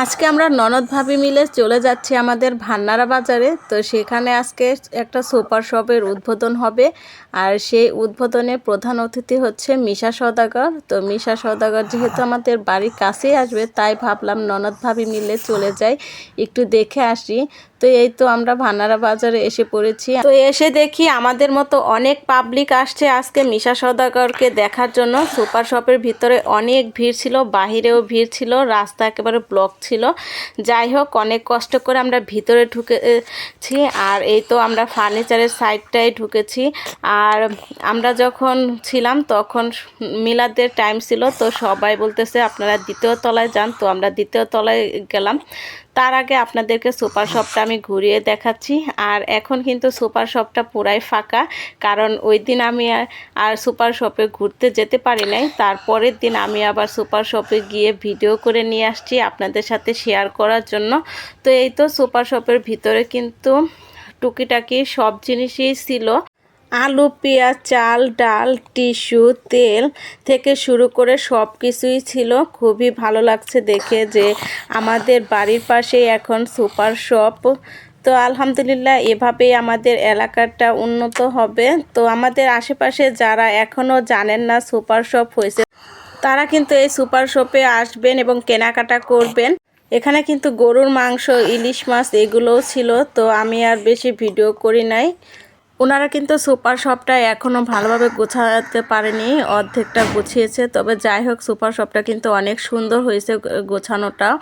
আজকে আমরা ননদ ভাবি মিলে চলে যাচ্ছি আমাদের ভান্নারা বাজারে। তো সেখানে আজকে একটা সুপার শপের উদ্বোধন হবে, আর সেই উদ্বোধনে প্রধান অতিথি হচ্ছে মিশা সওদাগর। তো মিশা সওদাগর যেহেতু আমাদের বাড়ির কাছেই আসবে, তাই ভাবলাম ননদ ভাবি মিলে চলে যাই, একটু দেখে আসি। তো এই তো আমরা ভান্নারা বাজারে এসে পড়েছি। তো এসে দেখি আমাদের মতো অনেক পাবলিক আসছে আজকে মিশা সওদাগরকে দেখার জন্য। সুপার শপের ভিতরে অনেক ভিড় ছিল, বাহিরেও ভিড় ছিল, রাস্তা একেবারে ব্লক ছিল। যাই হোক, অনেক কষ্ট করে আমরা ভিতরে ঢুকেছি। আর এই তো আমরা ফার্নিচারের সাইডটায় ঢুকেছি। আর আমরা যখন ছিলাম তখন মিলাদের টাইম ছিল, তো সবাই বলতেছে আপনারা দ্বিতীয় তলায় যান। তো আমরা দ্বিতীয় তলায় গেলাম। তার আগে আপনাদেরকে সুপার শপটা আমি ঘুরিয়ে দেখাচ্ছি। আর এখন কিন্তু সুপার শপটা পুরাই ফাঁকা, কারণ ওই দিন আমি আর সুপার শপে ঘুরতে যেতে পারি নাই। তারপরের দিন আমি আবার সুপার শপে গিয়ে ভিডিও করে নিয়ে আসছি আপনাদের সাথে শেয়ার করার জন্য। তো এই তো সুপার শপের ভিতরে কিন্তু টুকিটাকি সব জিনিসই ছিল। আলু, পেঁয়াজ, চাল, ডাল, টিস্যু, তেল থেকে শুরু করে সব কিছুই ছিল। খুবই ভালো লাগছে দেখে যে আমাদের বাড়ির পাশেই এখন সুপার শপ। তো আলহামদুলিল্লাহ, এভাবেই আমাদের এলাকাটা উন্নত হবে। তো আমাদের আশেপাশে যারা এখনও জানেন না সুপার শপ হয়েছে, তারা কিন্তু এই সুপার শপে আসবেন এবং কেনাকাটা করবেন। এখানে কিন্তু গরুর মাংস, ইলিশ মাছ এগুলোও ছিল। তো আমি আর বেশি ভিডিও করি নাই। ওনারা কিন্তু সুপার শপটা এখনও ভালোভাবে গোছাতে পারেনি, অর্ধেকটা গুছিয়েছে। তবে যাই হোক, সুপার শপটা কিন্তু অনেক সুন্দর হয়েছে গোছানোটাও।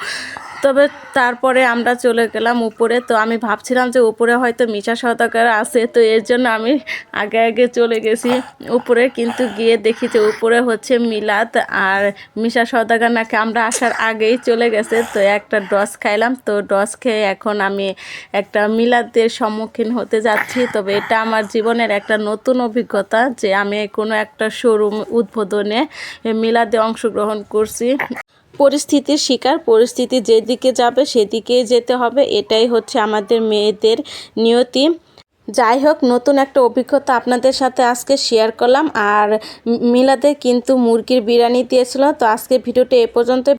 তবে তারপরে আমরা চলে গেলাম উপরে। তো আমি ভাবছিলাম যে উপরে হয়তো মিশা সওদাগর আছে, তো এর জন্য আমি আগে আগে চলে গেছি উপরে। কিন্তু গিয়ে দেখি যে উপরে হচ্ছে মিলাদ, আর মিশা সওদাগর নাকি আমরা আসার আগেই চলে গেছে। তো একটা ডস খাইলাম। তো ডস খেয়ে এখন আমি একটা মিলাদের সম্মুখীন হতে যাচ্ছি। তবে এটা আমার জীবনের একটা নতুন অভিজ্ঞতা যে আমি কোনো একটা শোরুম উদ্বোধনে মিলাদে অংশগ্রহণ করছি। পরিস্থিতির শিকার, পরিস্থিতি যেদিকে যাবে সেদিকেই যেতে হবে, এটাই হচ্ছে আমাদের মেয়েদের নিয়তি। যাই হোক, নতুন একটা অভিজ্ঞতা আপনাদের সাথে আজকে শেয়ার করলাম। আর মিলাদে কিন্তু মুরগির বিরিয়ানি দিয়েছিল। তো আজকে ভিডিওটা এ পর্যন্ত।